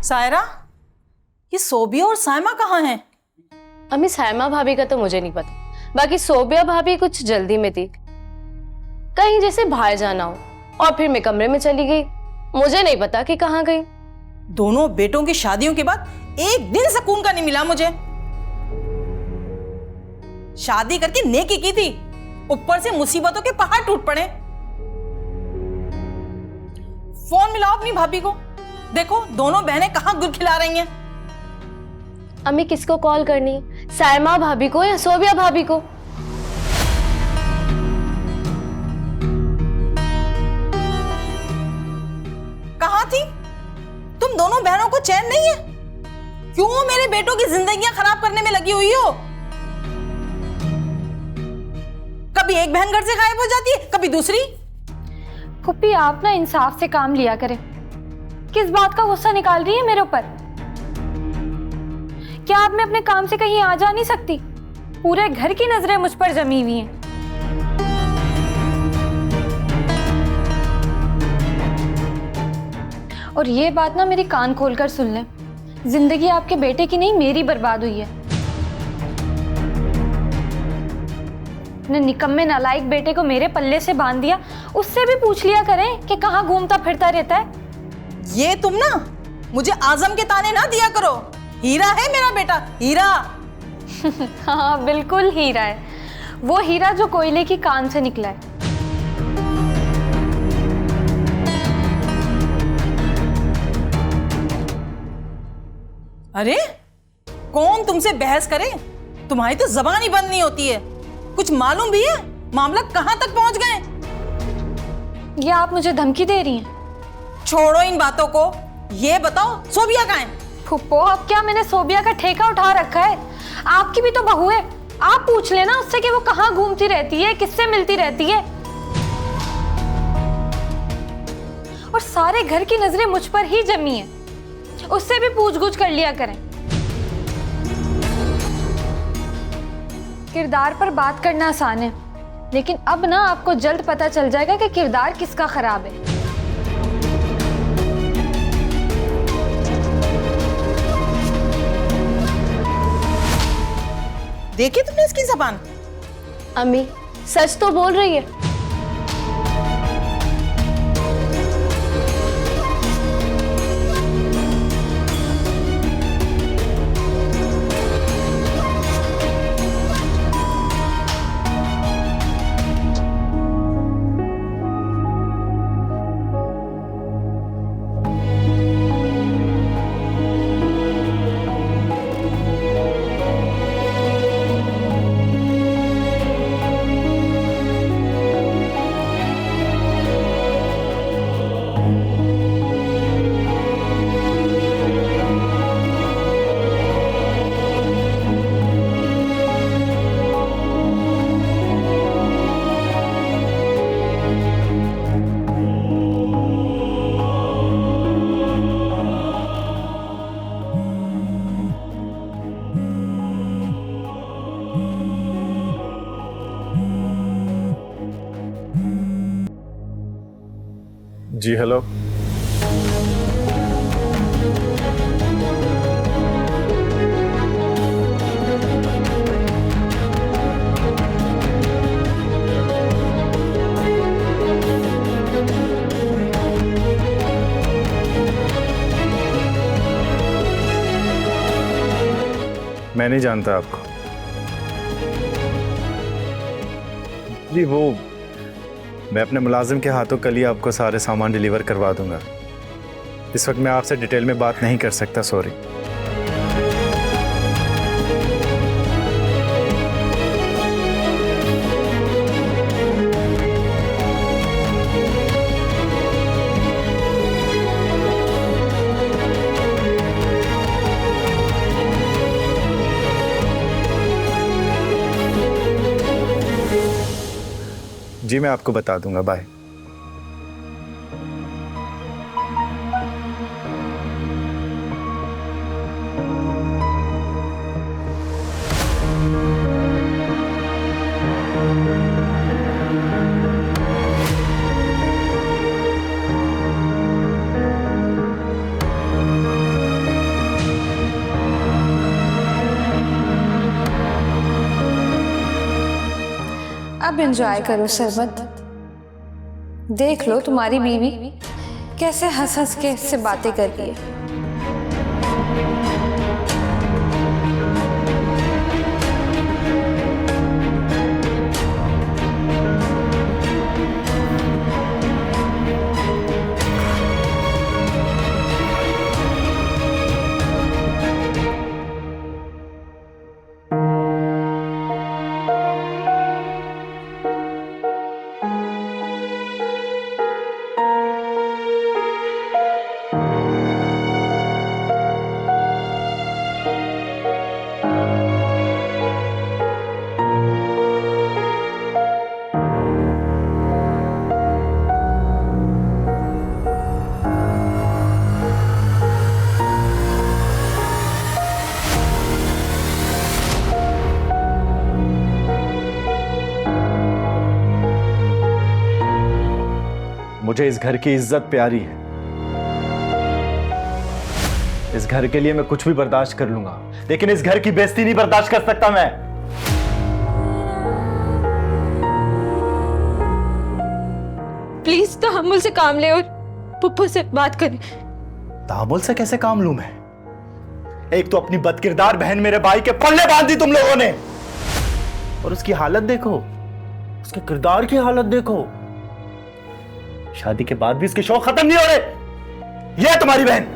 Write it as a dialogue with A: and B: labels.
A: सायरा, ये सोबिया और सायमा कहाँ हैं?
B: अम्मी सायमा भाभी का तो मुझे नहीं पता, बाकी सोबिया भाभी कुछ जल्दी में थी, कहीं जैसे बाहर जाना हो, और फिर मैं कमरे में चली गई। मुझे नहीं पता कि कहाँ गई।
A: दोनों बेटों की शादियों के बाद एक दिन सुकून का नहीं मिला मुझे। शादी करके नेकी की थी, ऊपर से मुसीबतों के पहाड़ टूट पड़े। फोन मिलाओ अपनी भाभी को, देखो दोनों बहनें कहाँ गुल खिला रही हैं।
B: अम्मी किसको कॉल करनी, सायमा भाभी को या सोबिया भाभी को?
A: कहाँ थी तुम? दोनों बहनों को चैन नहीं है? क्यों मेरे बेटों की जिंदगियां खराब करने में लगी हुई हो? कभी एक बहन घर से गायब हो जाती है, कभी दूसरी।
C: फुप्पी आप ना इंसाफ से काम लिया करें। किस बात का गुस्सा निकाल रही है मेरे ऊपर? क्या आप मैं अपने काम से कहीं आ जा नहीं सकती? पूरे घर की नजरें मुझ पर जमी हुई हैं। और ये बात ना मेरी कान खोलकर सुन लें, जिंदगी आपके बेटे की नहीं मेरी बर्बाद हुई है। अपने निकम्मे नालायक बेटे को मेरे पल्ले से बांध दिया, उससे भी पूछ लिया करें कि कहाँ घूमता फिरता रहता है।
A: ये तुम ना मुझे आजम के ताने ना दिया करो। हीरा है मेरा बेटा, हीरा।
C: हाँ बिल्कुल हीरा है, वो हीरा जो कोयले की कान से निकला है।
A: अरे कौन तुमसे बहस करे? तुम्हारी तो जबान ही बंद नहीं होती है। कुछ मालूम भी है मामला कहां तक पहुंच गए?
C: ये आप मुझे धमकी दे रही हैं?
A: छोड़ो इन बातों को, ये बताओ सोबिया कहाँ है?
C: फुप्पो अब क्या मैंने सोबिया का ठेका उठा रखा है? आपकी भी तो बहू है, आप पूछ लेना उससे कि वो कहाँ घूमती रहती है, किससे मिलती रहती है। और सारे घर की नजरें मुझ पर ही जमी है, उससे भी पूछ-गुछ कर लिया करें। किरदार पर बात करना आसान है, लेकिन अब ना आपको जल्द पता चल जाएगा कि किरदार किसका खराब है।
A: देखी तुमने इसकी जबान?
B: अम्मी सच तो बोल रही है।
D: जी हेलो। मैं नहीं जानता आपको। जी वो मैं अपने मुलाजिम के हाथों कल ही आपको सारे सामान डिलीवर करवा दूंगा। इस वक्त मैं आपसे डिटेल में बात नहीं कर सकता, सॉरी। जी मैं आपको बता दूंगा, बाय।
E: अब एंजॉय करो सरबत। देख लो तुम्हारी बीवी कैसे हंस हंस के इससे बातें कर रही है।
D: मुझे इस घर की इज्जत प्यारी है। इस घर के लिए मैं कुछ भी बर्दाश्त कर लूंगा, लेकिन इस घर की बेइज्जती नहीं बर्दाश्त कर सकता मैं।
C: प्लीज तहम्मुल से काम ले और पुप्पो से बात करें।
D: तामुल से कैसे काम लूं मैं? एक तो अपनी बदकिरदार बहन मेरे भाई के पल्ले बांध दी तुम लोगों ने, और उसकी हालत देखो, उसके किरदार की हालत देखो। शादी के बाद भी इसके शौक खत्म नहीं हो रहे। ये है तुम्हारी बहन।